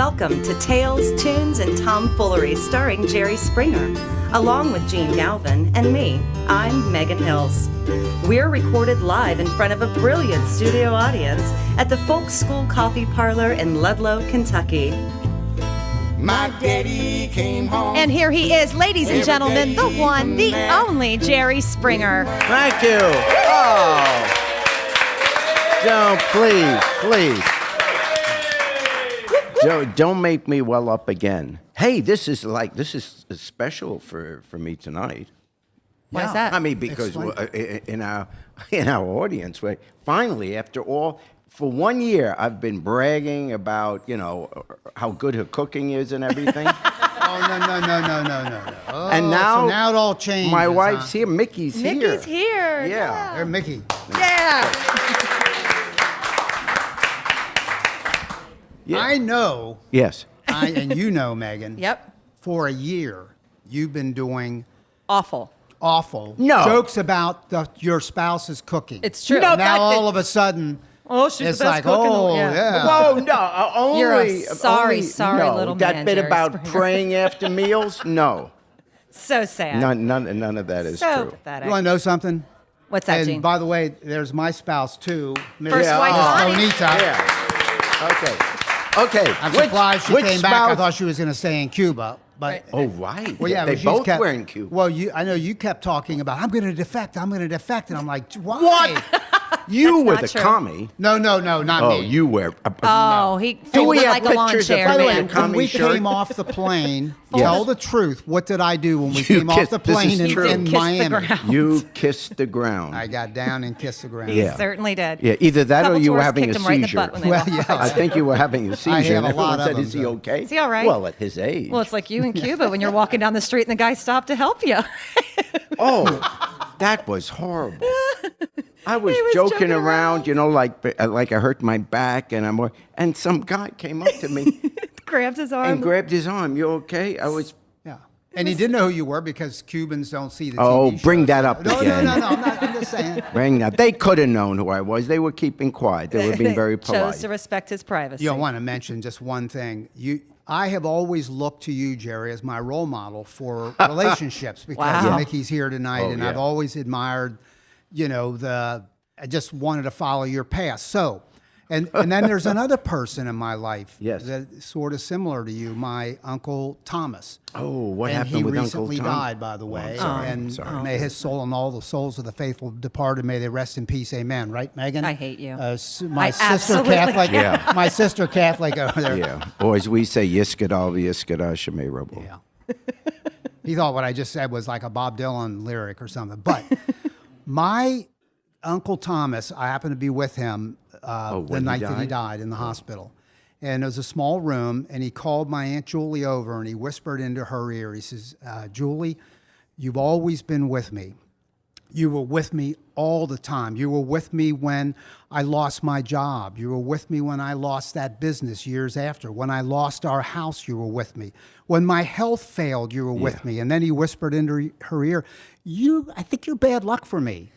Welcome to Tales, Tunes, and Tomfoolery starring Jerry Springer, along with Gene Galvin and me. I'm Megan Hills. We're recorded live in front of a brilliant studio audience at the Folk School Coffee Parlor in Ludlow, Kentucky. My daddy came home. And here he is, ladies and gentlemen, the one, the only Jerry Springer. Thank you. Oh. Don't, please. Don't make me well up again. Hey, this is special for me tonight. Why is that? I mean, because in our audience, finally, after all, for 1 year, I've been bragging about, how good her cooking is and everything. No. Oh, and now it all changes. My wife's here. Mickey's here. Mickey's here. Yeah. They're Mickey. Yeah. Yeah. I know. Yes. And you know, Megan. Yep. For a year, you've been doing Awful. jokes about your spouse's cooking. It's true. No, now all of a sudden, she's it's the best like, cook yeah. Whoa, no, only. You're a sorry little that man, bit Jerry about Springer. praying after meals, no. So sad. None of that is So true. pathetic. You want to know something? What's that, And Gene? by the way, there's my spouse, too. First wife, Bonnie. Bonita. Yeah. Okay. I'm surprised she came back. I thought she was going to stay in Cuba. But Oh, right. Well, yeah, they but both kept, were in Cuba. Well, I know you kept talking about, I'm going to defect, and I'm like, why? What? You were not the true. commie. No, not Oh, me. you were. He Do folded we have like a lawn pictures of chair. By the her way, in a when commie we shirt? came off the plane, Yes. tell the truth. What did I do when we You came off kissed- the this is plane true. in Kissed the Miami? ground. You kissed the ground. I got down and kissed the ground. Yeah. Certainly did. Yeah, either that or Couple you were tourists having a kicked him right in the seizure. butt when they Well, walked yeah. out. I think you were having a seizure. I have and a lot everyone said, of them, is he though. okay? Is he all right? Well, at his age. Well, it's like you in Cuba when you're walking down the street and the guy stopped to help you. Oh, that was horrible. I was, He was joking joking around, like I hurt my back, and some guy came up to me Grabbed his arm. and grabbed his arm. You okay? I was. Yeah. And he didn't know who you were because Cubans don't see the TV Oh, shows. bring that up No, again. No, I'm just saying. Bring that. They could have known who I was. They were keeping quiet. They were being very Chose polite. to respect his privacy. You want to mention just one thing. I have always looked to you, Jerry, as my role model for relationships because Wow. Mickey's here tonight, and yeah. I've always admired, I just wanted to follow your path. So, and then there's another person in my life Yes. that's sort of similar to you, my Uncle Thomas. Oh, what and happened he with recently Uncle Tom? died, by the way. I'm sorry. And may his soul and all the souls of the faithful departed, may they rest in peace. Amen. Right, Megan? I hate you. My I sister absolutely Catholic. Yeah. My sister Catholic over there. Yeah. Or as we say, Yiskadal, Yiskada, Shemay Rabo. Yeah. He thought what I just said was like a Bob Dylan lyric or something. But my Uncle Thomas, I happened to be with him the when he night that he died? died in the hospital. And it was a small room, and he called my Aunt Julie over, and he whispered into her ear, he says, Julie, you've always been with me. You were with me all the time. You were with me when I lost my job. You were with me when I lost that business years after. When I lost our house, you were with me. When my health failed, you were with me. And then he whispered into her ear, I think you're bad luck for me.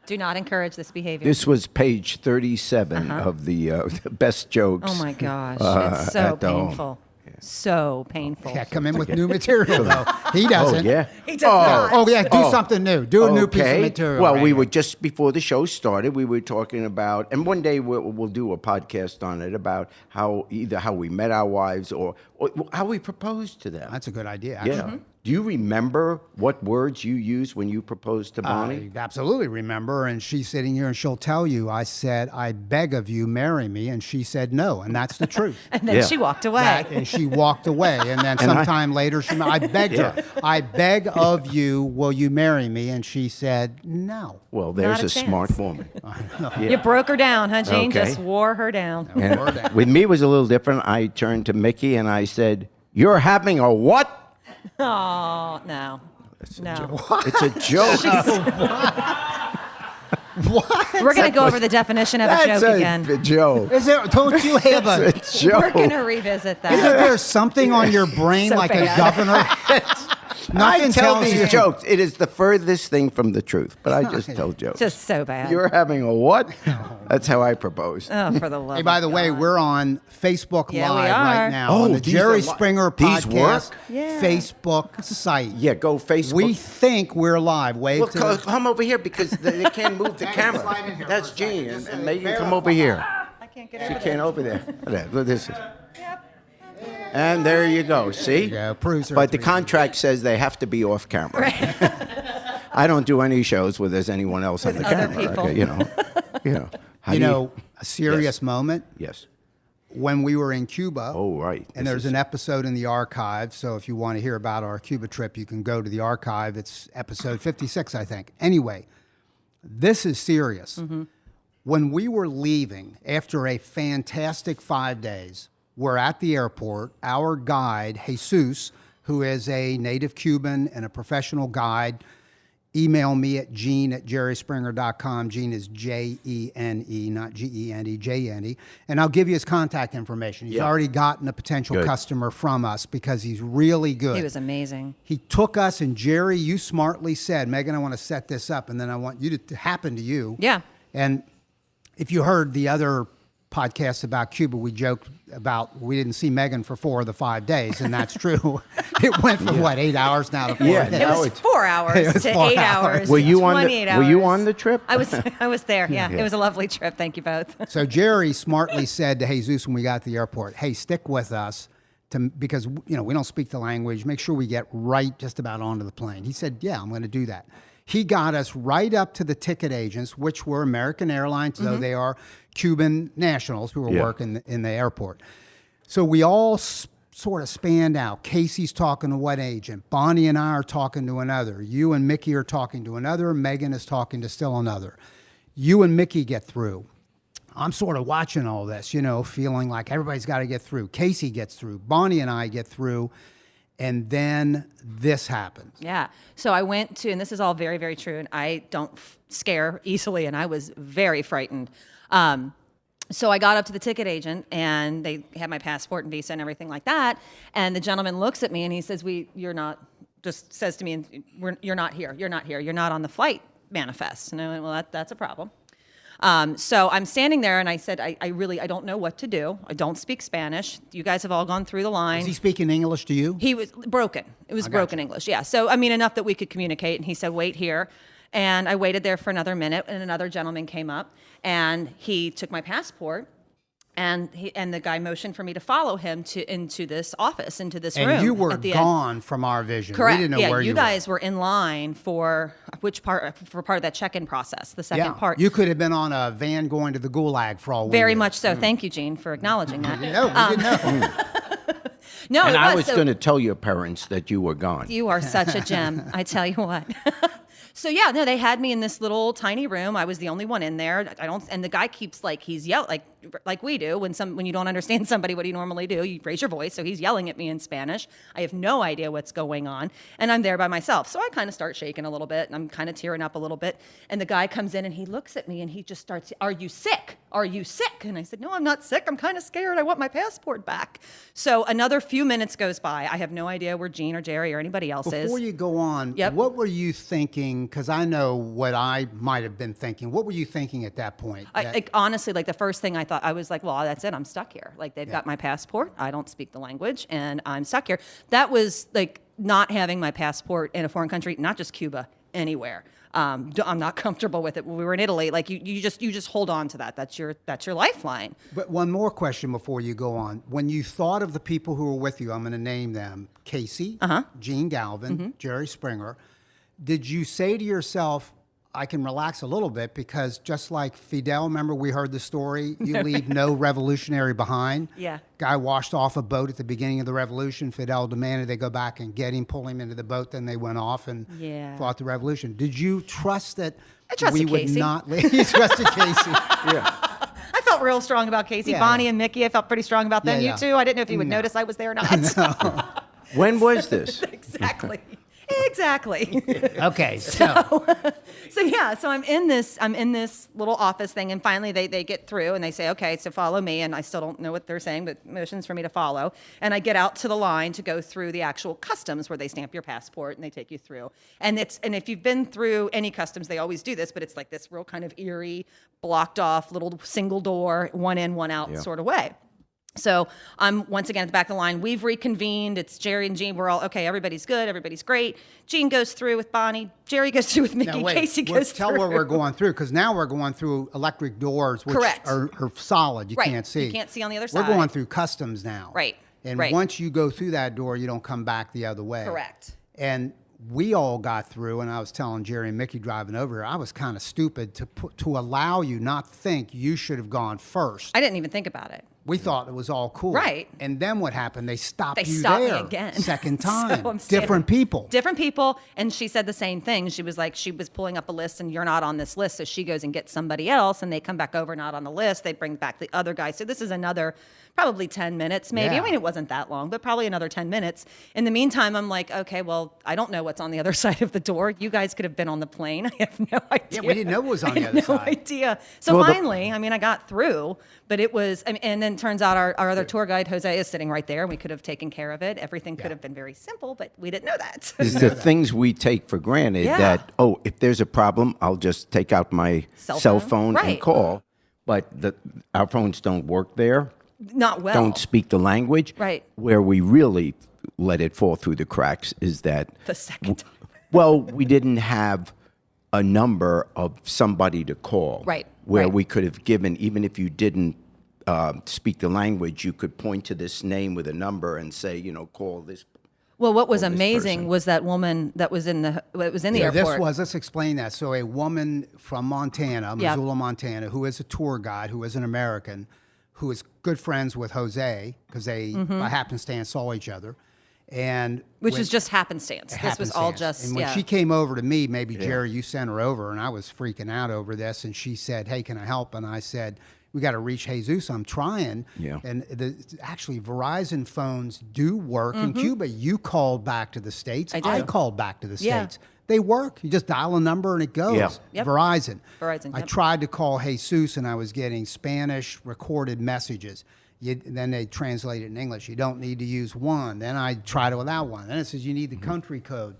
Do not encourage this behavior. This was page 37 of the best jokes. Oh my gosh, it's so at the home. painful. So painful. Yeah, come in with new material, though. He doesn't. Oh, yeah? He does not. Oh, yeah, do something new. Do a new piece of material. Well, right we here. were just before the show started, we were talking about, and one day we'll do a podcast on it about either how we met our wives or how we proposed to them. That's a good idea, actually. Yeah. Do you remember what words you used when you proposed to Bonnie? I absolutely remember, and she's sitting here, and she'll tell you, I said, I beg of you, marry me, and she said no, and that's the truth. And then Yeah. she walked away. And she walked away, and then sometime later, I begged her, I beg of you, will you marry me? And she said no. Well, there's Not a a smart chance. woman. You broke her down, huh, Gene? Okay. Just wore her down. And with me, it was a little different. I turned to Mickey and I said, "You're having a what?" Oh, no. No. It's a joke. What? We're going to go over the definition of a That's joke a again. joke. Is there, don't you have It's a joke. We're going to revisit Isn't that. there something on your brain So like bad. a governor? Nothing tell tells you. these jokes. It is the furthest thing from the truth, but I just tell jokes. Just so bad. You're having a what? That's how I propose. Oh, for the love Hey, by of the way, God. we're on Facebook Yeah, we Live are. right now Oh, on the these Jerry are Springer these podcast work? Yeah. Facebook site. Yeah, go Facebook. We think we're live. Wave Well, to the- come over here because they can't move the camera. slide in here That's for a second. Gene, Just and to Megan, come verify. over here. I can't get She over can't there. over there. Look, this is. And there you go. See? Yeah, proves her But the 3D. contract says they have to be off camera. I don't do any shows where there's anyone else on With the other camera. people. Okay, you know. How You do know, a serious moment Yes. when we were in Cuba. Oh, right. And there's an episode in the archive. So if you want to hear about our Cuba trip, you can go to the archive. It's episode 56, I think. Anyway, this is serious. Mm-hmm. When we were leaving after a fantastic 5 days, we're at the airport. Our guide, Jesus, who is a native Cuban and a professional guide, email me at gene@jerryspringer.com. Gene is Jene, not Gene, Jene. And I'll give you his contact information. He's Yeah. already gotten a potential Good. customer from us because he's really good. He was amazing. He took us, and Jerry, you smartly said, Megan, I want to set this up, and then I want you to happen to you. Yeah. And if you heard the other podcast about Cuba, we joked about we didn't see Megan for 4 of the 5 days, and that's true. It went from, 8 hours now to 4 Yeah, days? It Now was it's- 4 hours It was to 4 8 hours. hours. Were to you on the- 28 were you hours. on the trip? I was there. Yeah. It was a lovely trip. Thank you both. So Jerry smartly said to Jesus when we got to the airport, hey, stick with us because we don't speak the language. Make sure we get right just about onto the plane. He said, yeah, I'm going to do that. He got us right up to the ticket agents, which were American Airlines, though they are Cuban nationals who were Yeah. working in the airport. So we all sort of spanned out. Casey's talking to one agent. Bonnie and I are talking to another. You and Mickey are talking to another. Megan is talking to still another. You and Mickey get through. I'm sort of watching all this, feeling like everybody's got to get through. Casey gets through. Bonnie and I get through. And then this happens. Yeah. So I went to, and this is all very, very true, and I don't scare easily, and I was very frightened. So I got up to the ticket agent, and they had my passport and visa and everything like that. And the gentleman looks at me, and he says, you're not, just says to me, you're not here. You're not here. You're not on the flight manifest. And I went, well, that's a problem. So I'm standing there, and I said, I don't know what to do. I don't speak Spanish. You guys have all gone through the line. Is he speaking English to you? He was broken. It was broken English, yeah. So, enough that we could communicate. And he said, wait here. And I waited there for another minute, and another gentleman came up, and he took my passport, and the guy motioned for me to follow him into this office, into this room. And you were at the end. gone from our vision. Correct. We didn't know yeah, where you you guys were in line for part of that check-in process, the second part. You could have been on a van going to the Gulag for all we Very knew. much so. Thank you, Gene, for acknowledging that. No, we didn't know. No, And it I was so- going to tell your parents that you were gone. You are such a gem, I tell you what. So yeah, no, they had me in this little tiny room. I was the only one in there. And the guy keeps he's yelling like we do when you don't understand somebody. What do you normally do? You raise your voice. So he's yelling at me in Spanish. I have no idea what's going on, and I'm there by myself. So I kind of start shaking a little bit, and I'm kind of tearing up a little bit. And the guy comes in, and he looks at me, and he just starts, "Are you sick? Are you sick?" And I said, "No, I'm not sick. I'm kind of scared. I want my passport back." So another few minutes goes by. I have no idea where Gene or Jerry or anybody else is. Before you go on, Yep. what were you thinking? Because I know what I might have been thinking. What were you thinking at that point? Honestly, the first thing I thought, I was like, well, that's it. I'm stuck here. They've got my passport. I don't speak the language, and I'm stuck here. That was not having my passport in a foreign country, not just Cuba, anywhere. I'm not comfortable with it. When we were in Italy, you just hold on to that. That's your lifeline. But one more question before you go on. When you thought of the people who were with you, I'm going to name them: Casey, Gene Galvin, Jerry Springer. Did you say to yourself, I can relax a little bit because just like Fidel, remember we heard the story, you leave no revolutionary behind? Yeah. Guy washed off a boat at the beginning of the revolution. Fidel demanded they go back and get him, pull him into the boat. Then they went off and fought the revolution. Did you trust that I trusted we would Casey. not leave? You trusted Casey. I felt real strong about Casey. Yeah, Bonnie yeah. and Mickey, I felt pretty strong about them. Yeah, You yeah. too? I didn't know if you would notice I was there or not. When was this? Exactly. Exactly. Okay, so So I'm in this little office thing, and finally they get through and they say, okay, so follow me, and I still don't know what they're saying, but motions for me to follow, and I get out to the line to go through the actual customs where they stamp your passport and they take you through, and if you've been through any customs, they always do this, but it's like this real kind of eerie, blocked off little single door, one in, one out sort of way. So I'm once again at the back of the line. We've reconvened. It's Jerry and Gene. We're all okay. Everybody's good. Everybody's great. Gene goes through with Bonnie. Jerry goes through with Mickey. now, wait, Casey goes through. tell where we're going through, because now we're going through electric doors, which Correct. are solid. You Right. can't see. You can't see on the other We're side. going through customs now. Right. And Right. once you go through that door, you don't come back the other way. Correct. And we all got through, and I was telling Jerry and Mickey driving over here, I was kind of stupid to allow you not think you should have gone first. I didn't even think about it. We thought it was all cool. Right. And then what happened? They stopped They you stopped me there again. second So time. I'm standing- Different people. Different people. And she said the same thing. She was like, she was pulling up a list and you're not on this list. So she goes and gets somebody else and they come back over, not on the list. They bring back the other guy. So this is another probably 10 minutes, maybe. Yeah. I mean, it wasn't that long, but probably another 10 minutes. In the meantime, I'm like, okay, well, I don't know what's on the other side of the door. You guys could have been on the plane. I have no idea. Yeah, we didn't know what was on I the had other no side. idea. So Well, finally, I mean, I got through, but it was, and then turns out our other tour guide, Jose, is sitting right there. We could have taken care of it. Everything could have been very simple, but we didn't know that. Is the things we take for granted Yeah. that, oh, if there's a problem, I'll just take out my cell phone and Right. call. But our phones don't work there, Not well. don't speak the language. Right. Where we really let it fall through the cracks is that, The second time. well, we didn't have a number of somebody to call. Right, Where right. we could have given, even if you didn't speak the language, you could point to this name with a number and say, call this. Well, what was this amazing person. was that woman that was in the Yeah, airport. let's explain that. So a woman from Montana, Yeah. Missoula, Montana, who is a tour guide, who is an American, who is good friends with Jose, because they, Mm-hmm. by happenstance, saw each other. And which when- was just happenstance. This was all happenstance. just, And when yeah. she came over to me, maybe Jerry, you sent her over, and I was freaking out over this. And she said, "Hey, can I help?" And I said, "We got to reach Jesus. I'm trying." Yeah. And actually, Verizon phones do work in Cuba. You called back to the States. Mm-hmm. I do. called back to the Yeah. States. They work. You just dial a number and it goes. Yeah. Yep. Verizon. Verizon, I yep. tried to call Jesus, and I was getting Spanish recorded messages. Then they translate it in English. You don't need to use one. Then I tried it without one. Then it says you need the country code.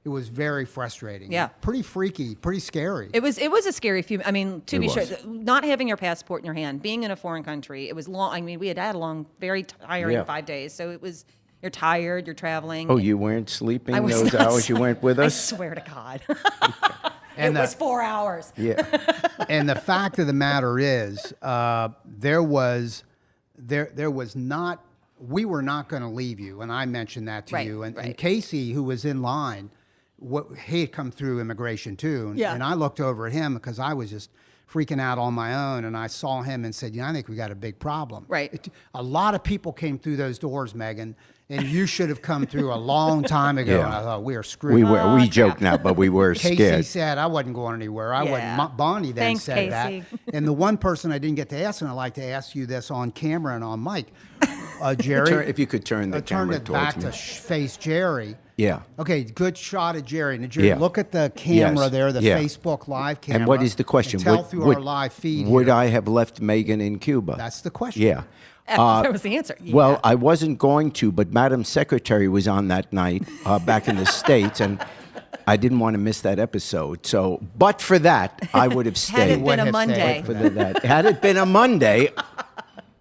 It was very frustrating. Yeah. Pretty freaky, pretty scary. It was a scary few. I mean, to It be was. sure, not having your passport in your hand, being in a foreign country, it was long. I mean, we had a long, very tiring Yeah. 5 days. So it was. You're tired. You're traveling. Oh, you weren't sleeping I was those not hours you weren't with I us? swear to God. And it was 4 hours. Yeah. And the fact of the matter is, there was not. We were not going to leave you, and I mentioned that to Right, you. And right. Casey, who was in line, he had come through immigration too. And I looked over at him because I was just freaking out on my own, and I saw him and said, I think we got a big problem. Right. A lot of people came through those doors, Megan, and you should have come through a long time ago. Yeah. And I thought, we are screwed. We joke now, but we were Casey scared. said I wasn't going anywhere. I Yeah. wasn't. Bonnie then Thanks, said that. Casey. And the one person I didn't get to ask, and I'd like to ask you this on camera and on mic, Jerry. If you could turn the turn camera it towards back me. to face Jerry. Yeah. Okay, good shot of Jerry. Now, Jerry, Yeah. look at the camera Yes. there, the Yeah. Facebook Live camera. And what is the question? And tell through our live feed. Would here. I have left Megan in Cuba? That's the question. Yeah. That was the answer. Yeah. Well, I wasn't going to, but Madam Secretary was on that night back in the States, and I didn't want to miss that episode. So, but for that, I would have Had stayed. it been a have Monday, stayed. Had it been a Monday,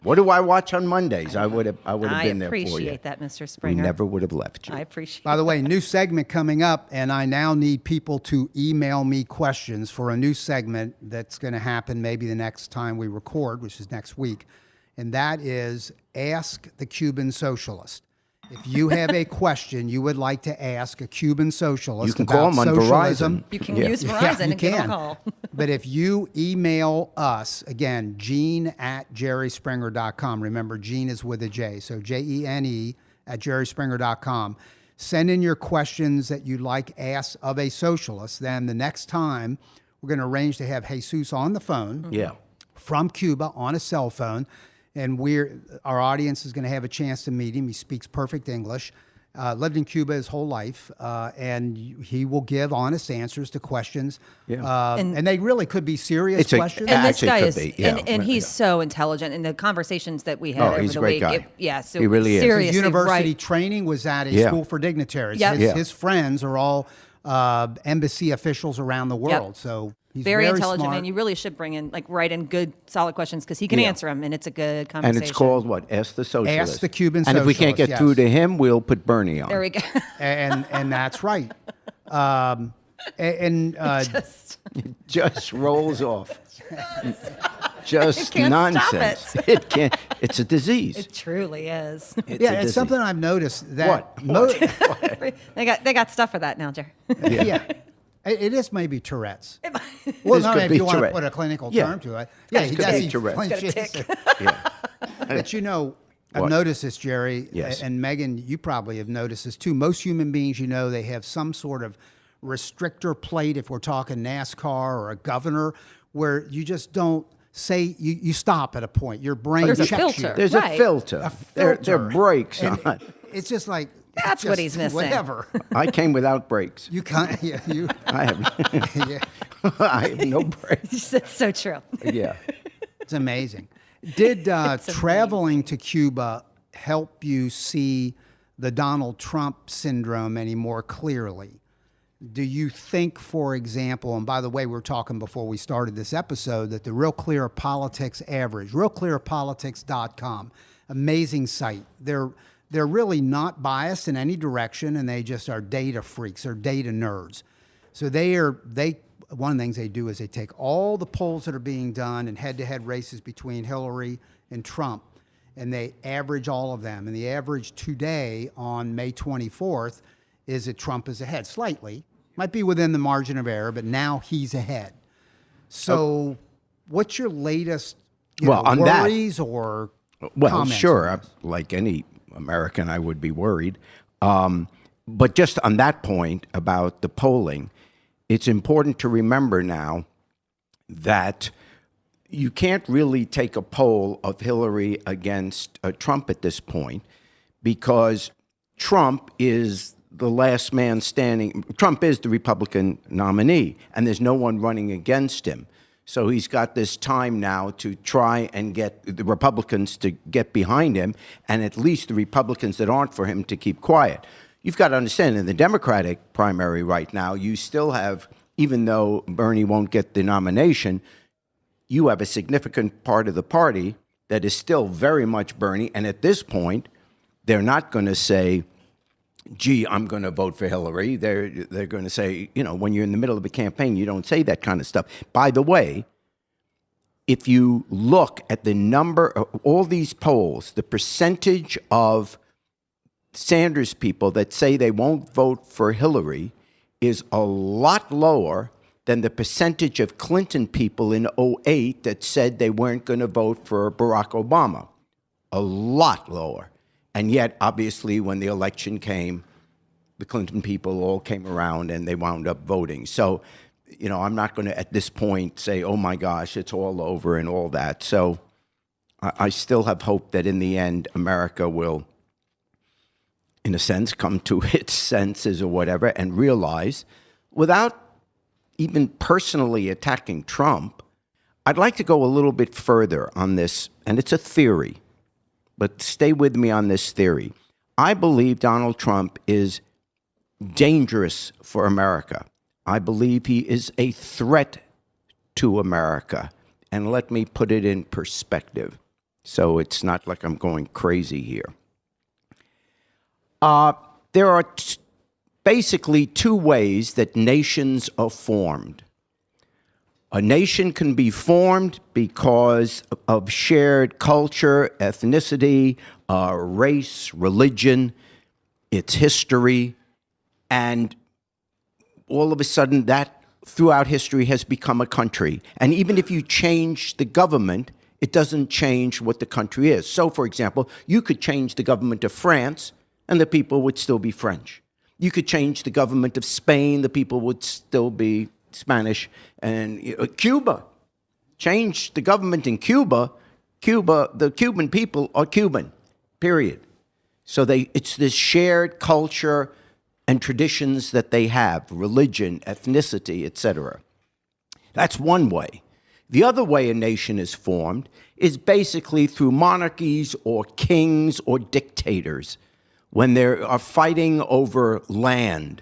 what do I watch on Mondays? I would have I been there for you. appreciate that, Mr. We Springer. never would have left you. I appreciate. By the way, new segment coming up, and I now need people to email me questions for a new segment that's going to happen maybe the next time we record, which is next week. And that is Ask the Cuban Socialist. If you have a question you would like to ask a Cuban socialist You can call about them on socialism, Verizon. You can Yeah. use Yeah, Verizon you and give them can. a call. But if you email us, again, Jene@jerryspringer.com. Remember, Gene is with a J. So Jene @jerryspringer.com. Send in your questions that you'd like asked of a socialist. Then the next time, we're going to arrange to have Jesus on the phone Yeah. from Cuba on a cell phone. And our audience is going to have a chance to meet him. He speaks perfect English. lived in Cuba his whole life, and he will give honest answers to questions. Yeah. And they really could be serious It's a- questions. And this Actually guy could is, be, yeah. and he's so intelligent. In the conversations that we had Oh, over he's a the great week, guy. so He really is. His seriously, His university right. training was at a Yeah. school for dignitaries. Yep. His, Yeah. his friends are all embassy officials around the world. So he's Very intelligent smart. man. You really should bring in, write in good, solid questions because he can Yeah. answer them, and it's a good And conversation. it's called what? Ask the Socialist. Ask the Cuban And if we can't Socialist, get through yes. to him, we'll put Bernie on. There we go. and that's right. Just rolls off. Just can't stop nonsense. It can't. It's a disease. It truly is. It's yeah, a it's disease. something I've noticed that What? They got stuff for that now, Jerry. yeah. It is maybe Tourette's. Well, This no, could if be you want to Tourette. put a clinical Yeah. term to it. Yeah, he could does. be He Tourette's. flinches. Yeah. But you know, I've What? noticed this, Jerry, Yes. and Megan, you probably have noticed this too. Most human beings, you know, they have some sort of restrictor plate, if we're talking NASCAR or a governor, where you just don't say, you stop at a point. Your brain There's a checks filter. you. There's Right. a filter. There Filter. brakes And on. It's just like, That's what just he's missing. Whatever. I came without brakes. You can't, yeah, you, I have. yeah. I have no brakes. That's so true. Yeah. It's amazing. Did traveling to Cuba help you see the Donald Trump syndrome any more clearly? Do you think, for example, and by the way, we were talking before we started this episode, that the Real Clear Politics average, realclearpolitics.com, amazing site. They're really not biased in any direction, and they just are data freaks, they're data nerds. So one of the things they do is they take all the polls that are being done in head-to-head races between Hillary and Trump, and they average all of them. And the average today on May 24th is that Trump is ahead slightly. Might be within the margin of error, but now he's ahead. So what's your latest On that- worries or Well, comments sure. on this? Like any American, I would be worried. But just on that point about the polling, it's important to remember now that you can't really take a poll of Hillary against Trump at this point because Trump is the last man standing. Trump is the Republican nominee, and there's no one running against him. So he's got this time now to try and get the Republicans to get behind him, and at least the Republicans that aren't for him to keep quiet. You've got to understand, in the Democratic primary right now, you still have, even though Bernie won't get the nomination, you have a significant part of the party that is still very much Bernie, and at this point, they're not going to say, gee, I'm going to vote for Hillary. They're going to say, when you're in the middle of a campaign, you don't say that kind of stuff. By the way, if you look at the number of all these polls, the percentage of Sanders people that say they won't vote for Hillary is a lot lower than the percentage of Clinton people in 2008 that said they weren't going to vote for Barack Obama. A lot lower. And yet, obviously, when the election came, the Clinton people all came around and they wound up voting. So, I'm not going to, at this point, say, oh, my gosh, it's all over and all that. So I still have hope that in the end, America will, in a sense, come to its senses or whatever and realize, without even personally attacking Trump, I'd like to go a little bit further on this, and it's a theory. But stay with me on this theory. I believe Donald Trump is dangerous for America. I believe he is a threat to America. And let me put it in perspective, so it's not like I'm going crazy here. There are basically two ways that nations are formed. A nation can be formed because of shared culture, ethnicity, race, religion, its history, and all of a sudden that throughout history has become a country. And even if you change the government, it doesn't change what the country is. So, for example, you could change the government of France and the people would still be French. You could change the government of Spain, the people would still be Spanish. And Cuba, change the government in Cuba, the Cuban people are Cuban, period. So it's this shared culture and traditions that they have, religion, ethnicity, etc. That's one way. The other way a nation is formed is basically through monarchies or kings or dictators when they are fighting over land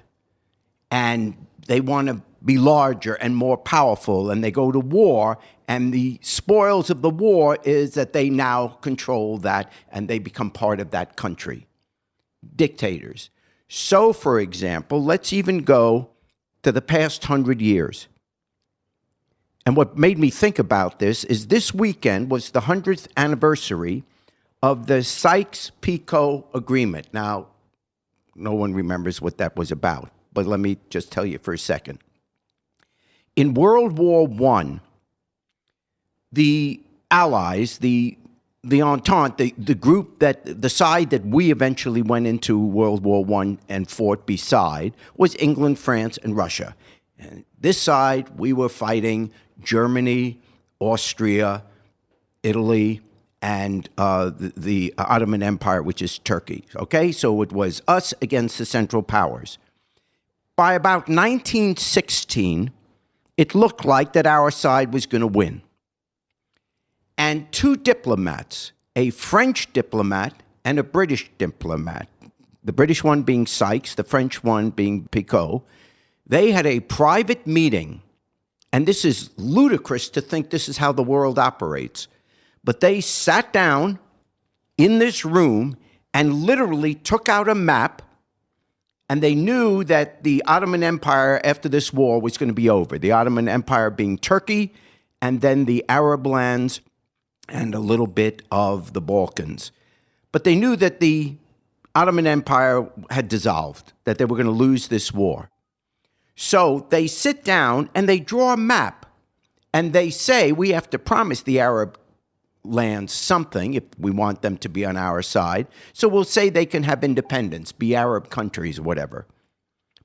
and they want to be larger and more powerful, and they go to war, and the spoils of the war is that they now control that and they become part of that country. Dictators. So, for example, let's even go to the past 100 years. And what made me think about this is this weekend was the 100th anniversary of the Sykes-Picot Agreement. Now, no one remembers what that was about, but let me just tell you for a second. In World War I, the Allies, the Entente, the group the side that we eventually went into World War I and fought beside was England, France, and Russia. And this side, we were fighting Germany, Austria, Italy, and the Ottoman Empire, which is Turkey. Okay, so it was us against the Central Powers. By about 1916, it looked like that our side was going to win. And two diplomats, a French diplomat and a British diplomat, the British one being Sykes, the French one being Picot, they had a private meeting, and this is ludicrous to think this is how the world operates, but they sat down in this room and literally took out a map, and they knew that the Ottoman Empire after this war was going to be over. The Ottoman Empire being Turkey, and then the Arab lands, and a little bit of the Balkans. But they knew that the Ottoman Empire had dissolved, that they were going to lose this war. So they sit down and they draw a map, and they say, we have to promise the Arab lands something if we want them to be on our side. So we'll say they can have independence, be Arab countries or whatever.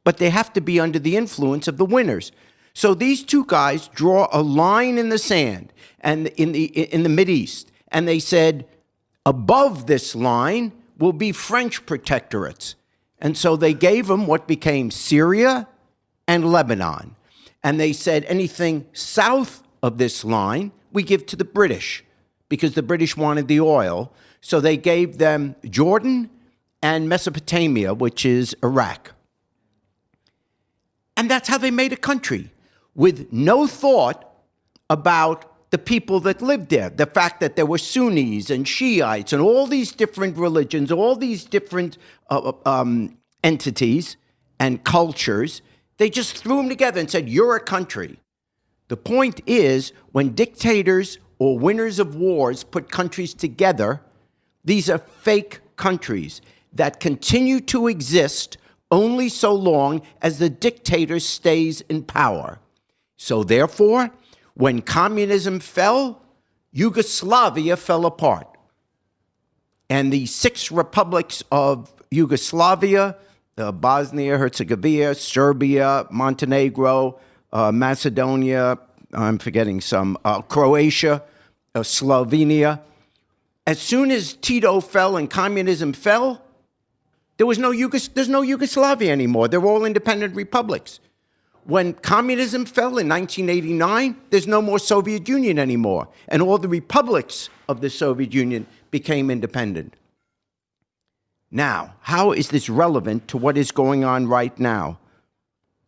But they have to be under the influence of the winners. So these two guys draw a line in the sand and in the Mideast, and they said, above this line will be French protectorates. And so they gave them what became Syria and Lebanon. And they said anything south of this line we give to the British, because the British wanted the oil. So they gave them Jordan and Mesopotamia, which is Iraq. And that's how they made a country, with no thought about the people that lived there, the fact that there were Sunnis and Shiites and all these different religions, all these different entities and cultures. They just threw them together and said, you're a country. The point is, when dictators or winners of wars put countries together, these are fake countries that continue to exist only so long as the dictator stays in power. So therefore, when communism fell, Yugoslavia fell apart. And the 6 republics of Yugoslavia, Bosnia, Herzegovina, Serbia, Montenegro, Macedonia, I'm forgetting some, Croatia, Slovenia. As soon as Tito fell and communism fell, there's no Yugoslavia anymore. They're all independent republics. When communism fell in 1989, there's no more Soviet Union anymore. And all the republics of the Soviet Union became independent. Now, how is this relevant to what is going on right now?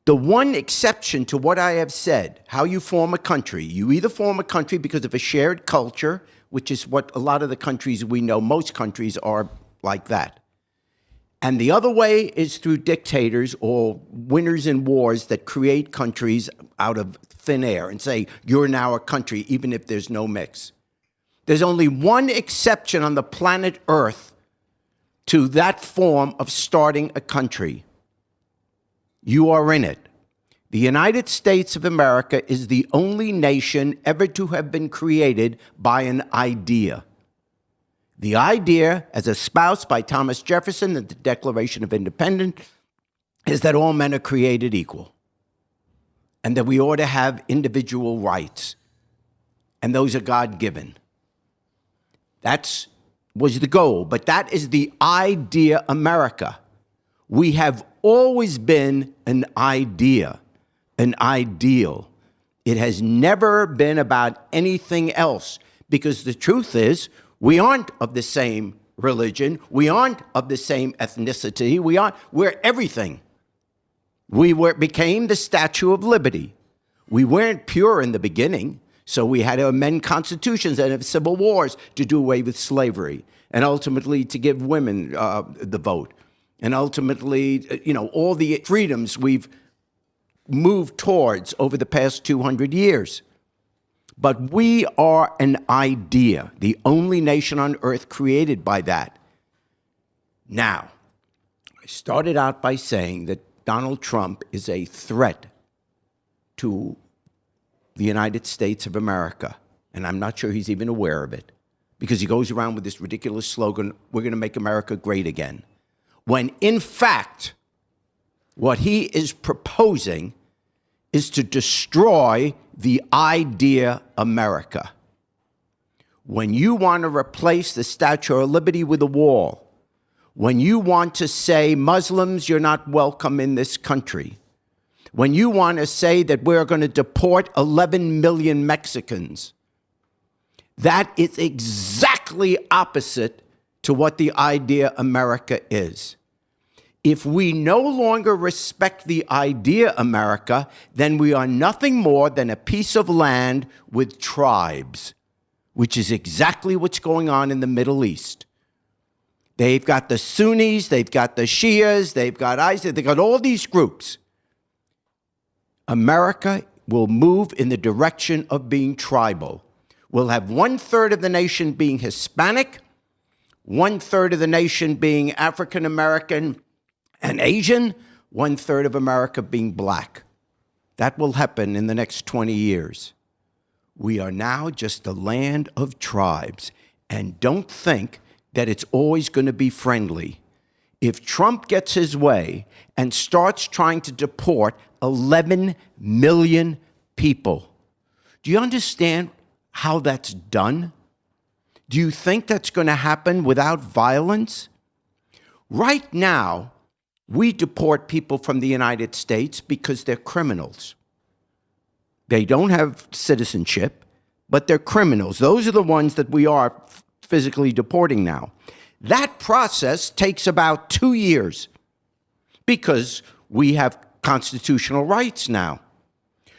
The one exception to what I have said, how you form a country, you either form a country because of a shared culture, which is what a lot of the countries we know, most countries are like that. And the other way is through dictators or winners in wars that create countries out of thin air and say, you're now a country, even if there's no mix. There's only one exception on the planet Earth to that form of starting a country. You are in it. The United States of America is the only nation ever to have been created by an idea. The idea, as espoused by Thomas Jefferson in the Declaration of Independence, is that all men are created equal and that we ought to have individual rights, and those are God-given. That's was the goal, but that is the idea America. We have always been an idea, an ideal. It has never been about anything else, because the truth is we aren't of the same religion. We aren't of the same ethnicity. We're everything. Became the Statue of Liberty. We weren't pure in the beginning, so we had to amend constitutions and have civil wars to do away with slavery, and ultimately to give women the vote, and ultimately, all the freedoms we've moved towards over the past 200 years. But we are an idea, the only nation on earth created by that. Now, I started out by saying that Donald Trump is a threat to the United States of America, and I'm not sure he's even aware of it, because he goes around with this ridiculous slogan, we're going to make America great again, when in fact, what he is proposing is to destroy the idea America. When you want to replace the Statue of Liberty with a wall, when you want to say, Muslims, you're not welcome in this country, when you want to say that we're going to deport 11 million Mexicans, that is exactly opposite to what the idea America is. If we no longer respect the idea America, then we are nothing more than a piece of land with tribes, which is exactly what's going on in the Middle East. They've got the Sunnis, they've got the Shias, they've got ISIS, they've got all these groups. America will move in the direction of being tribal. We'll have 1/3 of the nation being Hispanic, 1/3 of the nation being African American and Asian, 1/3 of America being black. That will happen in the next 20 years. We are now just a land of tribes, and don't think that it's always going to be friendly. If Trump gets his way and starts trying to deport 11 million people, do you understand how that's done? Do you think that's going to happen without violence? Right now, we deport people from the United States because they're criminals. They don't have citizenship, but they're criminals. Those are the ones that we are physically deporting now. That process takes about 2 years because we have constitutional rights now.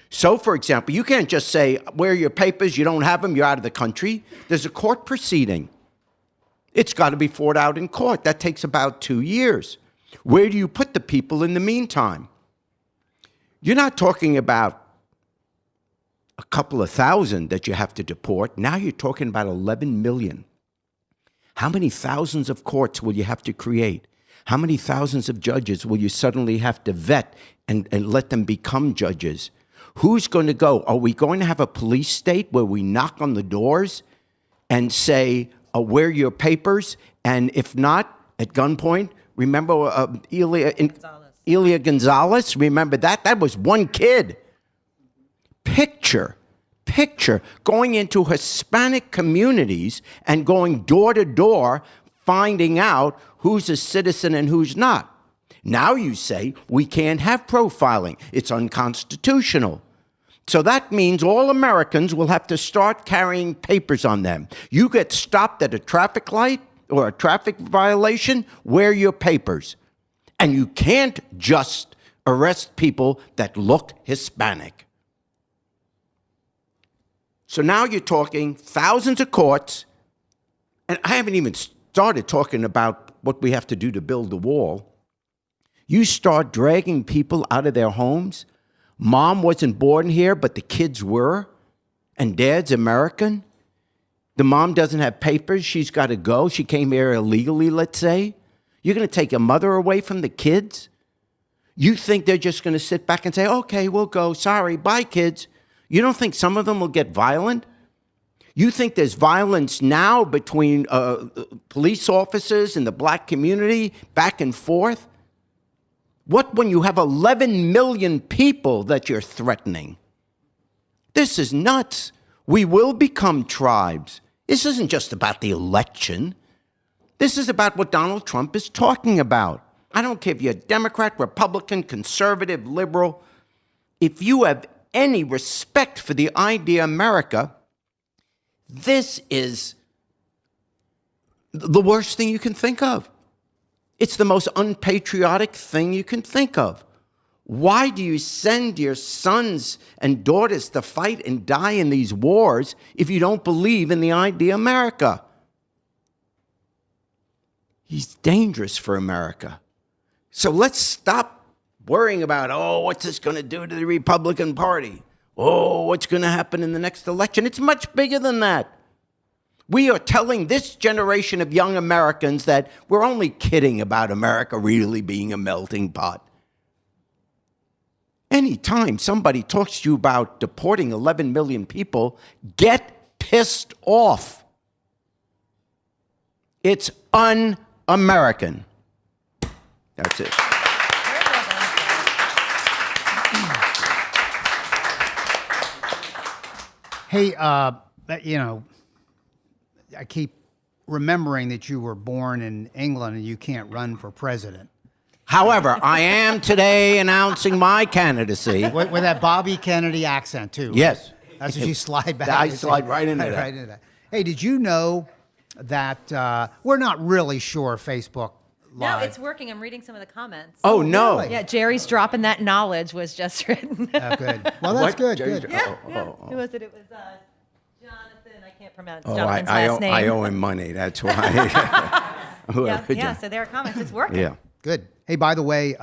So, for example, you can't just say, where are your papers? You don't have them, you're out of the country. There's a court proceeding. It's got to be fought out in court. That takes about 2 years. Where do you put the people in the meantime? You're not talking about a couple of thousand that you have to deport. Now you're talking about 11 million. How many thousands of courts will you have to create? How many thousands of judges will you suddenly have to vet and let them become judges? Who's going to go? Are we going to have a police state where we knock on the doors and say, where are your papers? And if not, at gunpoint, remember Elia Gonzalez? Remember that? That was one kid. Picture going into Hispanic communities and going door to door, finding out who's a citizen and who's not. Now you say, we can't have profiling. It's unconstitutional. So that means all Americans will have to start carrying papers on them. You get stopped at a traffic light or a traffic violation, where are your papers? And you can't just arrest people that look Hispanic. So now you're talking thousands of courts, and I haven't even started talking about what we have to do to build the wall. You start dragging people out of their homes. Mom wasn't born here, but the kids were, and dad's American. The mom doesn't have papers. She's got to go. She came here illegally, let's say. You're going to take a mother away from the kids? You think they're just going to sit back and say, okay, we'll go. Sorry, bye, kids. You don't think some of them will get violent? You think there's violence now between police officers and the black community back and forth? What when you have 11 million people that you're threatening? This is nuts. We will become tribes. This isn't just about the election. This is about what Donald Trump is talking about. I don't care if you're Democrat, Republican, conservative, liberal. If you have any respect for the idea America, this is the worst thing you can think of. It's the most unpatriotic thing you can think of. Why do you send your sons and daughters to fight and die in these wars if you don't believe in the idea America? He's dangerous for America. So let's stop worrying about, oh, what's this going to do to the Republican Party? Oh, what's going to happen in the next election? It's much bigger than that. We are telling this generation of young Americans that we're only kidding about America really being a melting pot. Anytime somebody talks to you about deporting 11 million people, get pissed off. It's un-American. That's it. Hey, you know, I keep remembering that you were born in England and you can't run for president. However, I am today announcing my candidacy. With that Bobby Kennedy accent, too. Yes. That's what you slide back. I slide right into that. Right into that. Hey, did you know that we're not really sure Facebook Live? No, it's working. I'm reading some of the comments. Oh, no. really? Yeah, Jerry's dropping that knowledge was just written. Oh, good. Well, that's good. Good. Who was it? It was Jonathan. I can't pronounce Oh, Jonathan's last name. I owe him money. That's why. Yeah, so there are comments. It's working. Yeah. Good. Hey, by the way,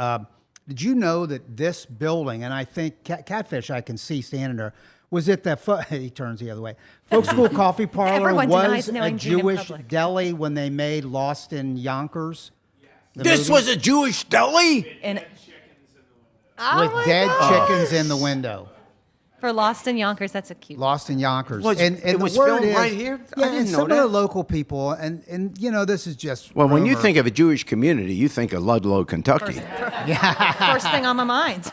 did you know that this building, and I think Catfish I can see standing there, was it that, he turns the other way, Folk School Coffee Parlor Everyone was denies a knowing Jene in Jewish public. deli when they made Lost in Yonkers? This was a Jewish deli? And With dead chickens in the window. for Lost in Yonkers, that's a cute. Lost in Yonkers. It the was word filmed is- right here? I Yeah, didn't and know some of that. the local people, and you know, this is just Well, when you rumor. think of a Jewish community, you think of Ludlow, Kentucky. First thing on my mind.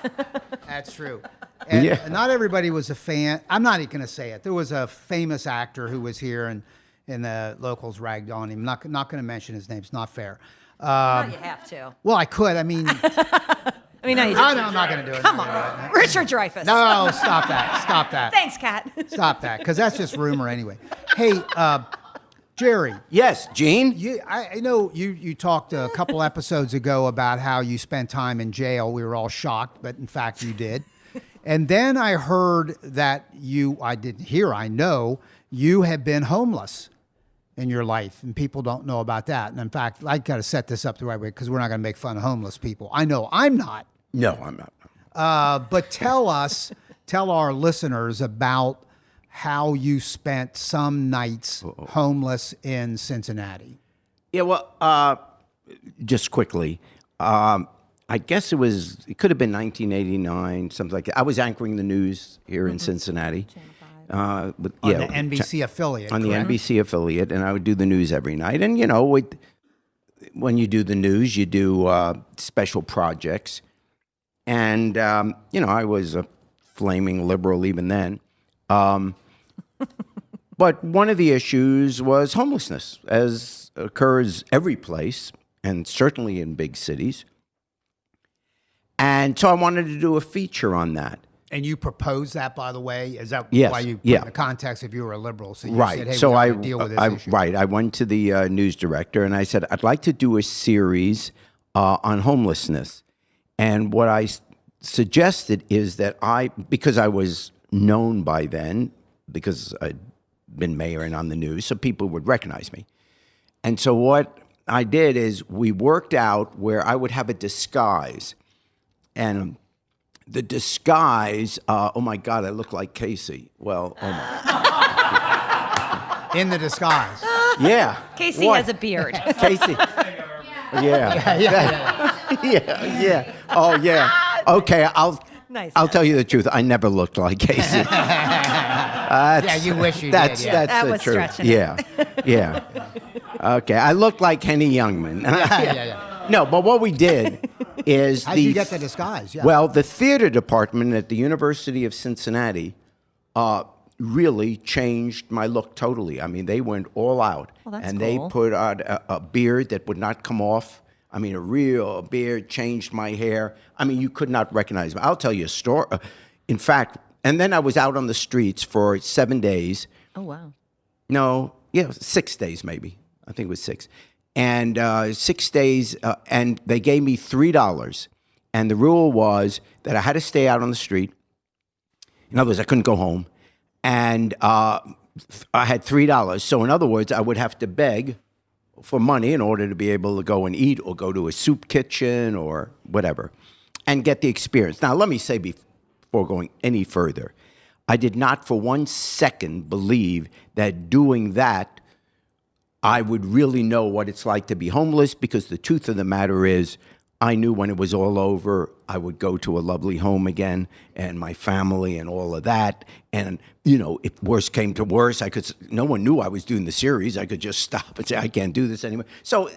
That's true. And Yeah. not everybody was a fan. I'm not even going to say it. There was a famous actor who was here, and the locals ragged on him. Not going to mention his name. It's not fair. Now you have to. Well, I could. I mean, I mean, now you do. I'm not going to do it. Come on. Richard Dreyfuss. No, stop that. Stop that. Thanks, Kat. Stop that, because that's just rumor anyway. Hey, Jerry. Yes, Gene? I know you talked a couple episodes ago about how you spent time in jail. We were all shocked, but in fact you did. And then I heard that I know you have been homeless in your life, and people don't know about that. And in fact, I got to set this up the right way because we're not going to make fun of homeless people. I know I'm not. No, I'm not. But tell our listeners about how you spent some nights homeless in Cincinnati. Yeah, well, just quickly, I guess it could have been 1989, something like that. I was anchoring the news here in Cincinnati. On the NBC affiliate. On the correct? NBC affiliate, and I would do the news every night. And, you know, when you do the news, you do special projects. And, you know, I was a flaming liberal even then. But one of the issues was homelessness, as occurs every place, and certainly in big cities. And so I wanted to do a feature on that. And you proposed that, by the way? Is that Yes, why you put yeah. in the context if you were a liberal? So you Right. said, hey, so we I got to deal with this issue. Right. I went to the news director and I said, I'd like to do a series on homelessness. And what I suggested is that because I was known by then, because I'd been mayor and on the news, so people would recognize me. And so what I did is we worked out where I would have a disguise. And the disguise, oh my God, I look like Casey. Well, oh my. In the disguise. Yeah. Casey What? has a beard. Casey. Yeah. Yeah. Oh, yeah. Okay, Nice. I'll tell you the truth. I never looked like Casey. Yeah, you wish you That's did. Yeah. That the was truth. stretching it. Yeah. Okay, I look like Henny Youngman. Yeah. No, but what we did is How'd you get the disguise? Yeah. Well, the theater department at the University of Cincinnati really changed my look totally. I mean, they went all out. Well, that's and cool. they put on a beard that would not come off. I mean, a real beard, changed my hair. I mean, you could not recognize me. I'll tell you a story. In fact, and then I was out on the streets for 7 days. Oh, wow. No, yeah, 6 days maybe. I think it was 6. And 6 days, and they gave me $3. And the rule was that I had to stay out on the street. In other words, I couldn't go home. And I had $3. So in other words, I would have to beg for money in order to be able to go and eat or go to a soup kitchen or whatever and get the experience. Now, let me say before going any further, I did not for 1 second believe that doing that I would really know what it's like to be homeless, because the truth of the matter is I knew when it was all over, I would go to a lovely home again and my family and all of that. And, you know, if worse came to worse, no one knew I was doing the series. I could just stop and say, I can't do this anymore. So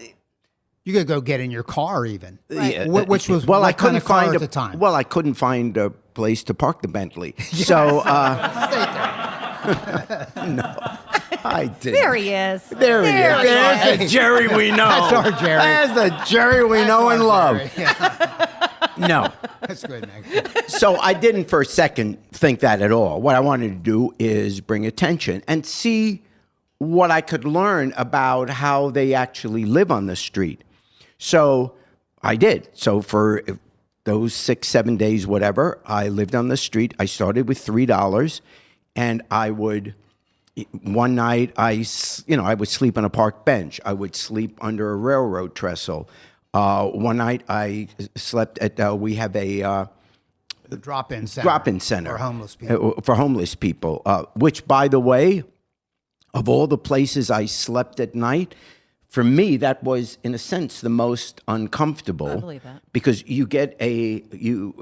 You could go get in your car even, yeah, which was well, what I couldn't kind of car find at the time. Well, I couldn't find a place to park the Bentley. So, no, I didn't. There he is. There he is. There's the Jerry we know. That's our Jerry. There's the Jerry we know and love. No. That's good, Meg. So I didn't for a second think that at all. What I wanted to do is bring attention and see what I could learn about how they actually live on the street. So I did. So for those 6, 7 days, whatever, I lived on the street. I started with $3, and I would... One night, I would sleep on a park bench. I would sleep under a railroad trestle. One night, I slept at, we have a The drop-in center. drop-in center. For homeless people. For homeless people, which, by the way, of all the places I slept at night, for me, that was, in a sense, the most uncomfortable. I believe that. Because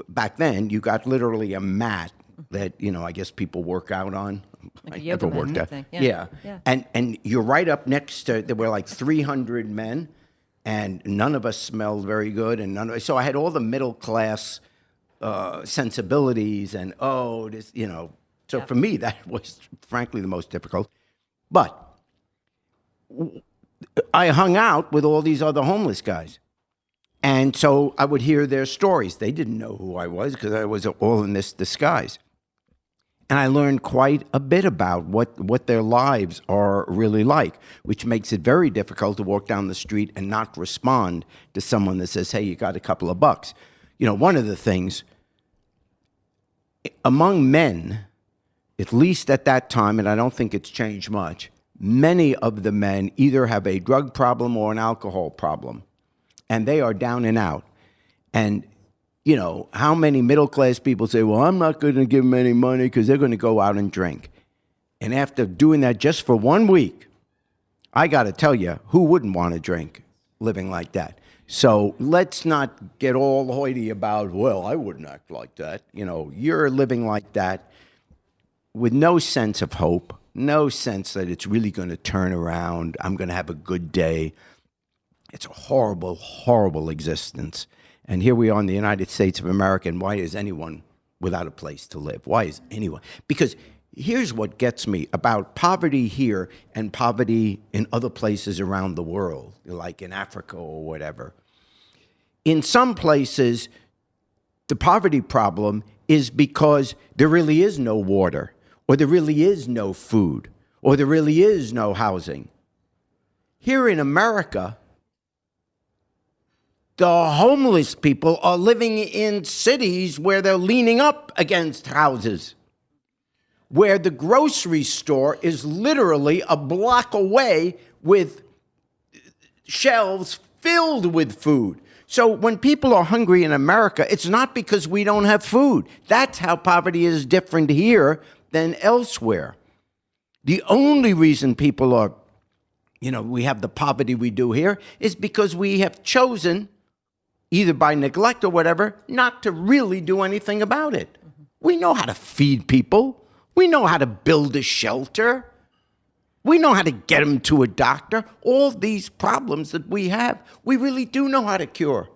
back then, you got literally a mat that, I guess people work out on. Like a I yoga never mat worked type out. thing. Yeah. Yeah. And you're right up next to, there were like 300 men, and none of us smelled very good. So I had all the middle class sensibilities and, So for me, that was frankly the most difficult. But I hung out with all these other homeless guys. And so I would hear their stories. They didn't know who I was because I was all in this disguise. And I learned quite a bit about what their lives are really like, which makes it very difficult to walk down the street and not respond to someone that says, hey, you got a couple of bucks. One of the things, among men, at least at that time, and I don't think it's changed much, many of the men either have a drug problem or an alcohol problem, and they are down and out. And how many middle-class people say, well, I'm not going to give them any money because they're going to go out and drink. And after doing that just for 1 week, I got to tell you, who wouldn't want to drink living like that? So let's not get all hoity about, well, I wouldn't act like that. You're living like that with no sense of hope, no sense that it's really going to turn around. I'm going to have a good day. It's a horrible, horrible existence. And here we are in the United States of America, and why is anyone without a place to live? Why is anyone? Because here's what gets me about poverty here and poverty in other places around the world, like in Africa or whatever. In some places, the poverty problem is because there really is no water, or there really is no food, or there really is no housing. Here in America, the homeless people are living in cities where they're leaning up against houses, where the grocery store is literally a block away with shelves filled with food. So when people are hungry in America, it's not because we don't have food. That's how poverty is different here than elsewhere. The only reason people are, we have the poverty we do here is because we have chosen, either by neglect or whatever, not to really do anything about it. We know how to feed people. We know how to build a shelter. We know how to get them to a doctor. All these problems that we have, we really do know how to cure.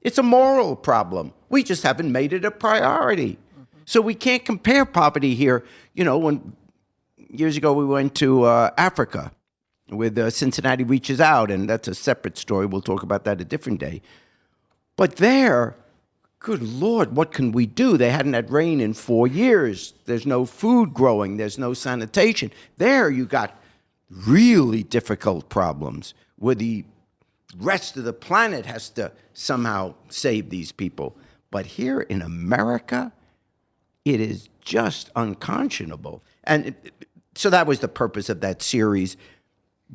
It's a moral problem. We just haven't made it a priority. So we can't compare poverty here. When years ago, we went to Africa with Cincinnati Reaches Out, and that's a separate story. We'll talk about that a different day. But there, good Lord, what can we do? They hadn't had rain in 4 years. There's no food growing. There's no sanitation. There, you got really difficult problems where the rest of the planet has to somehow save these people. But here in America, it is just unconscionable. And so that was the purpose of that series,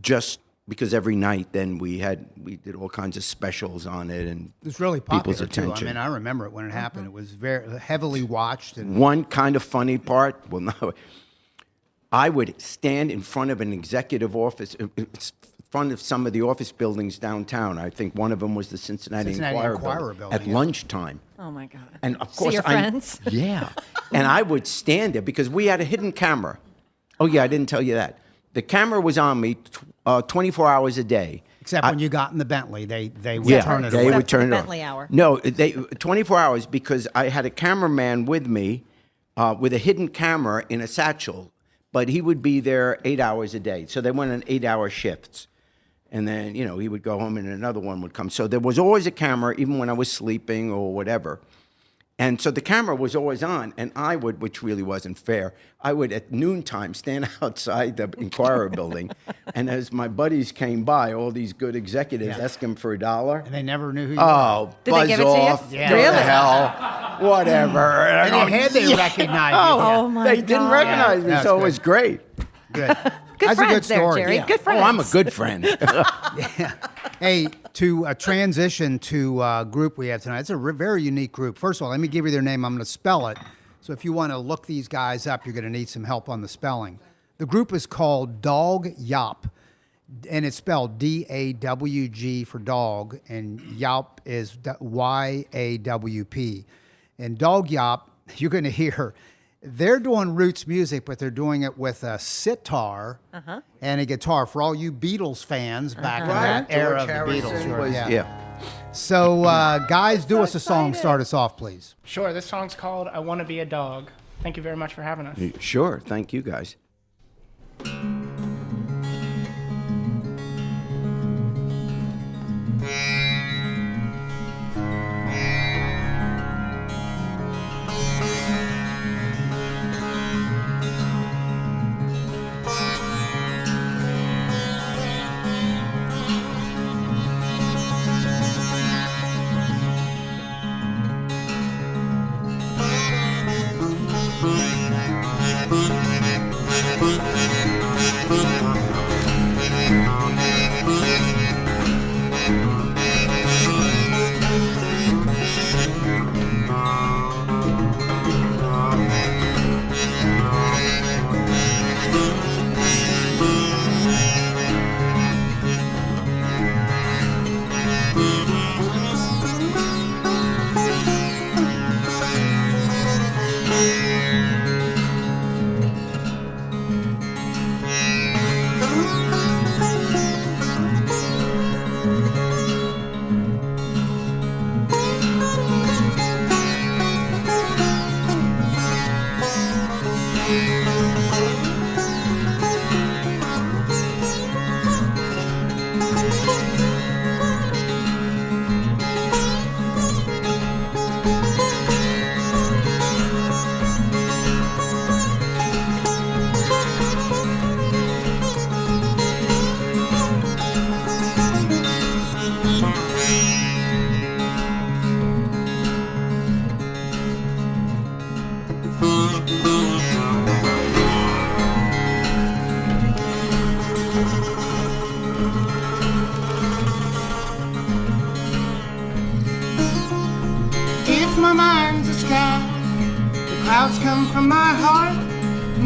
just because every night then we did all kinds of specials on it and It was really popular people's too. attention. I mean, I remember it when it happened. It was very heavily watched. And One kind of funny part, well, no, I would stand in front of an executive office, in front of some of the office buildings downtown. I think one of them was the Cincinnati Enquirer building, at yeah. lunchtime. Oh my God. And of See course, your friends? Yeah. And I would stand there because we had a hidden camera. Oh, yeah, I didn't tell you that. The camera was on me 24 hours a day. except when you got in the Bentley, they would Yeah, turn it they away. would turn it Bentley on. hour. No, 24 hours because I had a cameraman with me with a hidden camera in a satchel, but he would be there 8 hours a day. So they went on 8-hour shifts. And then, he would go home and another one would come. So there was always a camera, even when I was sleeping or whatever. And so the camera was always on, and I would, which really wasn't fair, I would at noontime stand outside the Enquirer building, and as my buddies came by, all these good executives, ask them for $1. And they never knew who you were. Oh, Did buzz they give it to you? off, Yeah. go to Really? hell, whatever. And in your head, they recognize you. Oh my They didn't God. recognize me, That's so it good. was great. Good. Good That's friends a good there, story. Jerry. Yeah. Good friends. Oh, I'm a good friend. Hey, to transition to a group we have tonight, it's a very unique group. First of all, let me give you their name. I'm going to spell it. So if you want to look these guys up, you're going to need some help on the spelling. The group is called Dog Yop, and it's spelled D-A-W-G for dog, and Yop is Y-A-W-P. And Dog Yop, you're going to hear, they're doing roots music, but they're doing it with a sitar and a guitar. For all you Beatles fans back in that era of the Beatles. Sure, yeah. So, guys, do us a song. Start us off, please. Sure, this song's called I Want to Be a Dog. Thank you very much for having us. Sure, thank you guys. If my mind's a sky, the clouds come from my heart,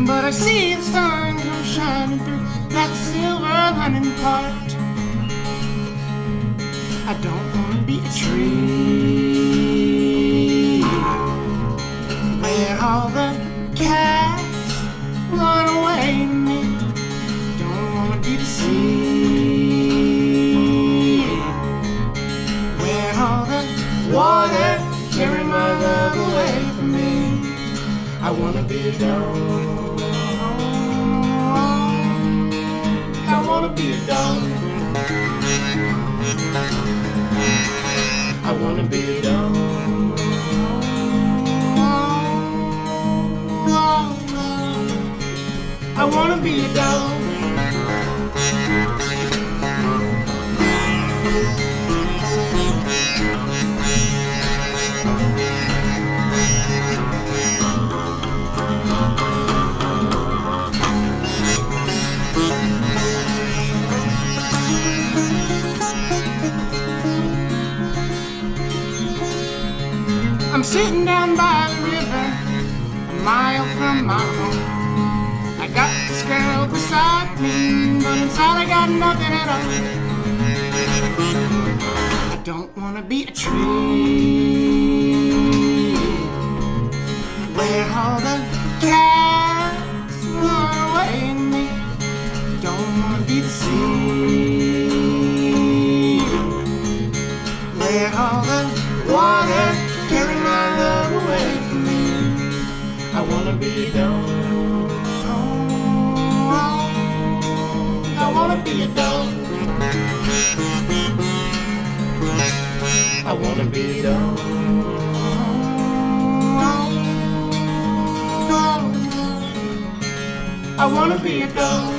but I see the sun come shining through that silver lining part. I don't want to be a tree where all the cats run away to me. Don't want to be the sea where all the water carry my love away from me. I wanna be a dog. I wanna be a dog. I'm sitting down by the river, a mile from my home. I got this girl beside me, but inside I got nothing at all. I don't wanna be a tree where all the cats run away and me. Don't wanna be the sea where all the water carry my love away from me. I wanna be a dog. I wanna be a dog. I wanna be a dog. I wanna be a dog.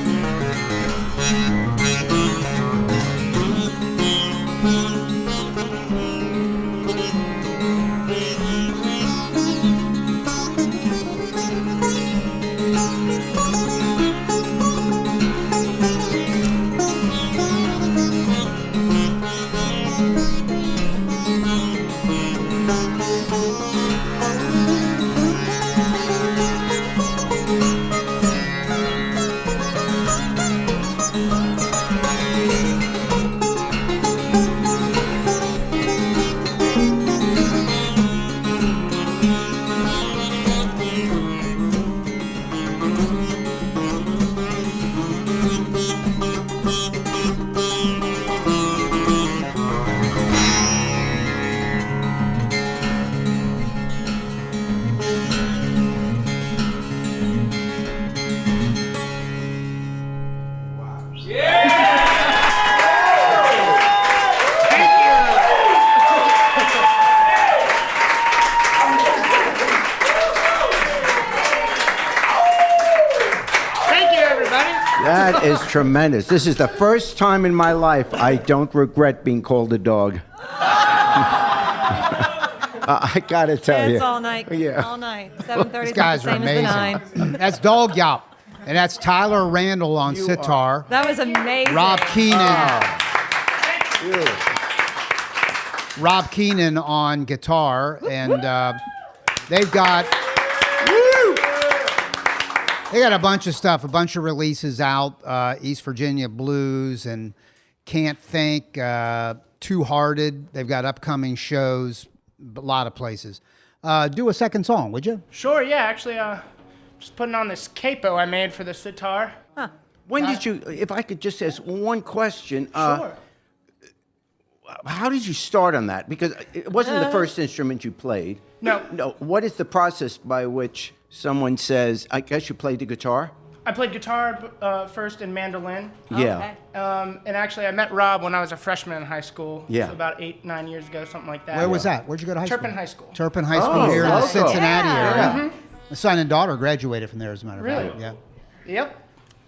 That is tremendous. This is the first time in my life I don't regret being called a dog. I gotta tell you. It's all night. Yeah. All night. 7:30. These guys are amazing. That's Dog Yop. And that's Tyler Randall on sitar. That was amazing. Rob Keenan on guitar. And they've got a bunch of stuff, a bunch of releases out. East Virginia Blues and Can't Think, Two Hearted. They've got upcoming shows, a lot of places. Do a second song, would you? Sure, yeah, actually, just putting on this capo I made for the sitar. When did you, if I could just ask one question. Sure. How did you start on that? Because it wasn't the first instrument you played. No. No. What is the process by which someone says, I guess you played the guitar? I played guitar first and mandolin. Yeah. And actually, I met Rob when I was a freshman in high school. Yeah. So about 8-9 years ago, something like that. Where was that? Where'd you go to high school? Turpin High School. Turpin High School here in the local. Cincinnati Yeah. area. My son and daughter graduated from there, as a matter of Really? fact. Yeah. Yep.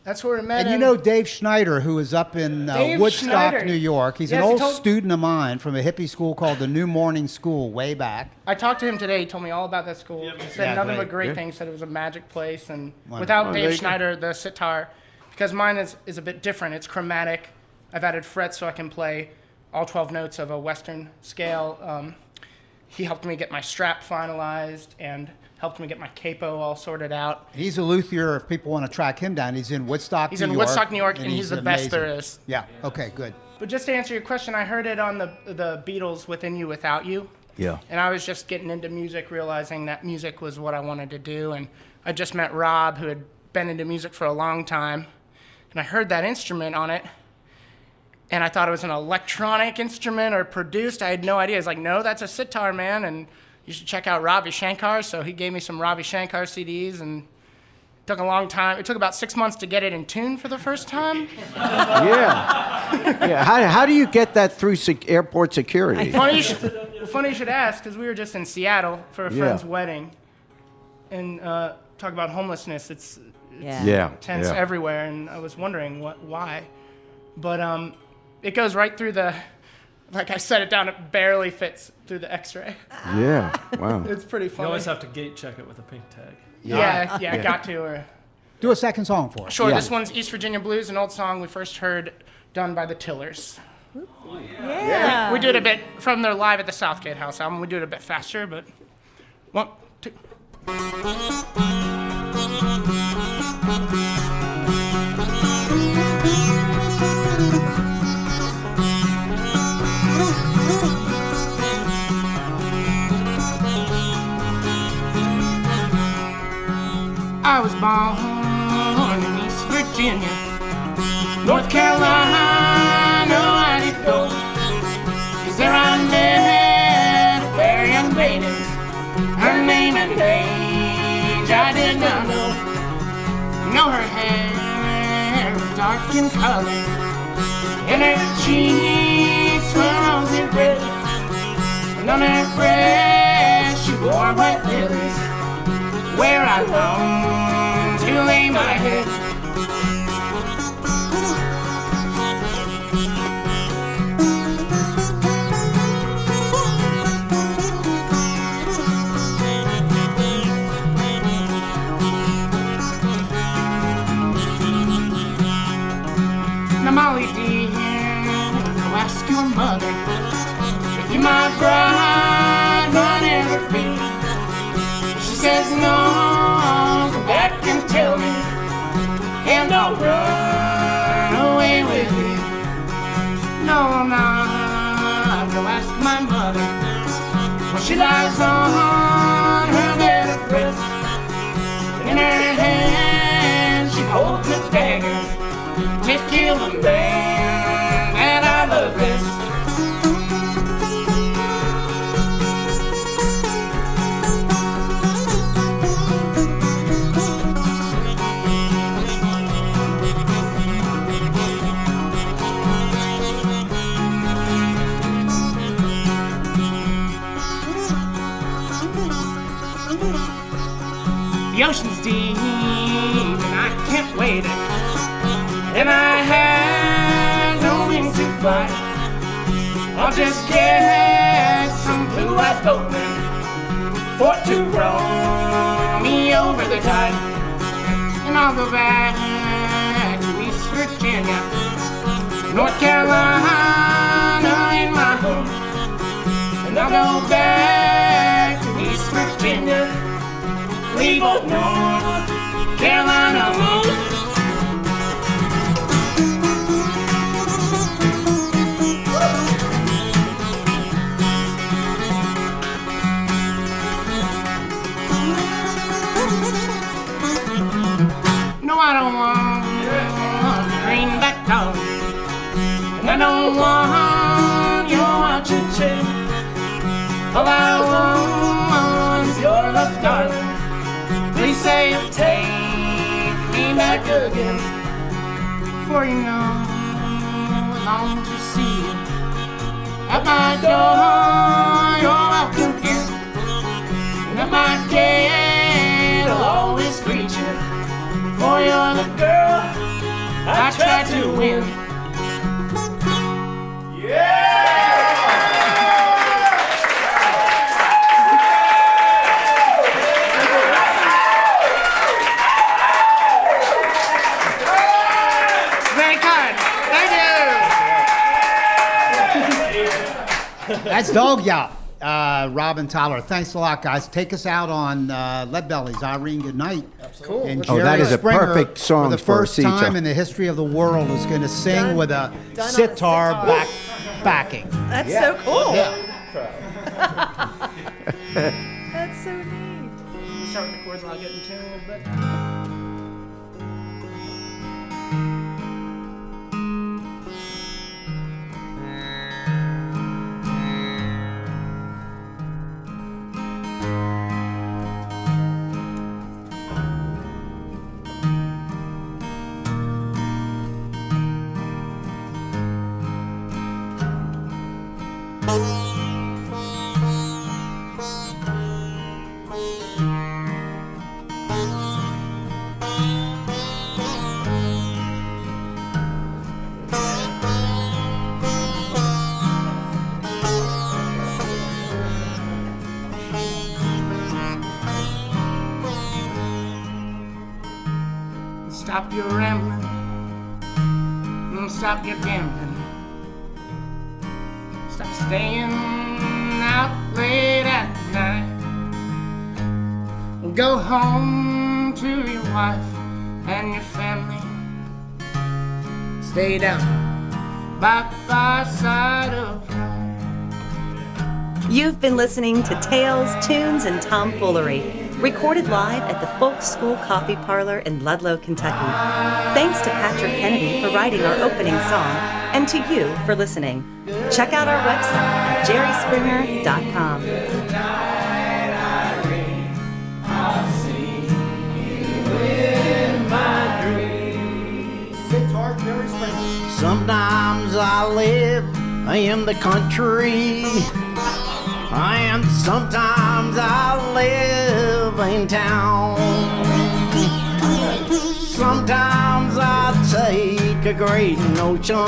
That's where we met. And you know Dave Schneider, who is up in Dave Woodstock, Schneider. New York. He's Yes, an he old told- student of mine from a hippie school called the New Morning School way back. I talked to him today. He told me all about that school. He said Yeah, nothing great. but great Good. things. Said it was a magic place. And Wonderful. without there you Dave go. Schneider, the sitar, because mine is a bit different. It's chromatic. I've added frets so I can play all 12 notes of a Western scale. He helped me get my strap finalized and helped me get my capo all sorted out. He's a luthier. If people want to track him down, he's in Woodstock, He's New in York. Woodstock, New York, and he's the best there amazing. is. Yeah. Okay. Good. But just to answer your question, I heard it on the Beatles' Within You, Without You. Yeah. And I was just getting into music, realizing that music was what I wanted to do. And I just met Rob, who had been into music for a long time. And I heard that instrument on it. And I thought it was an electronic instrument or produced. I had no idea. I was like, no, that's a sitar, man. And you should check out Ravi Shankar. So he gave me some Ravi Shankar CDs. And it took a long time. It took about 6 months to get it in tune for the first time. Yeah. Yeah. How do you get that through airport security? Funny you should ask, because we were just in Seattle for a friend's Yeah. wedding, and talk about homelessness. Yeah. Tents everywhere, and I was wondering why. But it goes right through the, like I set it down, it barely fits through the X-ray. Yeah. Wow. It's pretty You funny. always have to gate check it with a pink tag. Yeah, I got to. Do a second song for us. Sure, Yeah. this one's East Virginia Blues, an old song we first heard done by the Tillers. Yeah. We do it a bit from their Live at the Southgate House album. We do it a bit faster, but 1, 2. I was born in East Virginia, North Carolina, I did go. 'Cause there I met a fair young lady. Her name and age I did not know. Know her hair was dark in color, and her cheeks were rosy red. And on her breast she wore white lilies, where I long to lay my head. Now Molly dear, go ask your mother if you're my bride, but never be. She says no, go back and tell me, and I'll run away with you. No, I'm not, go ask my mother, when she lies on her bed of rest. In her hand she holds a dagger to kill the man that I love best. The ocean's deep and I can't wait it, and I have no wings to fly. I'll just get some blue-eyed boatman for to row me over the tide, and I'll go back to East Virginia, North Carolina ain't my home, and I'll go back to East Virginia, leave old North Carolina alone. No, I don't want a greenback dog, and I don't want your watching chain. All I want is your love, darling. Please say you'll take me back again, for you know I long to see you at my door. You're welcome here, and at my gate I'll always greet you, for you're the girl I tried to win. Very kind. Thank you. That's Dog Yacht, Rob and Tyler. Thanks a lot, guys. Take us out on Lead Bellies. Irene, good night. Cool. And Oh, that Jerry is a Springer, perfect song for the for a first time sitar. in the history of the world, is going to sing with a done on a sitar sitar. backing. That's so cool. Yeah. That's so neat. We'll start with the chords and I'll get in tune a little bit. your rambling. Stop your gambling. Stop staying out late at night. Go home to your wife and your family. Stay down by the fireside of life. You've been listening to Tales, Tunes, and Tomfoolery, recorded live at the Folk School Coffee Parlor in Ludlow, Kentucky. Thanks to Patrick Kennedy for writing our opening song, and to you for listening. Check out our website at jerryspringer.com. Sometimes I live in the country, and sometimes I live in town. Sometimes I take a great notion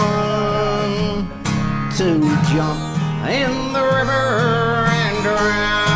to jump in the river and drown.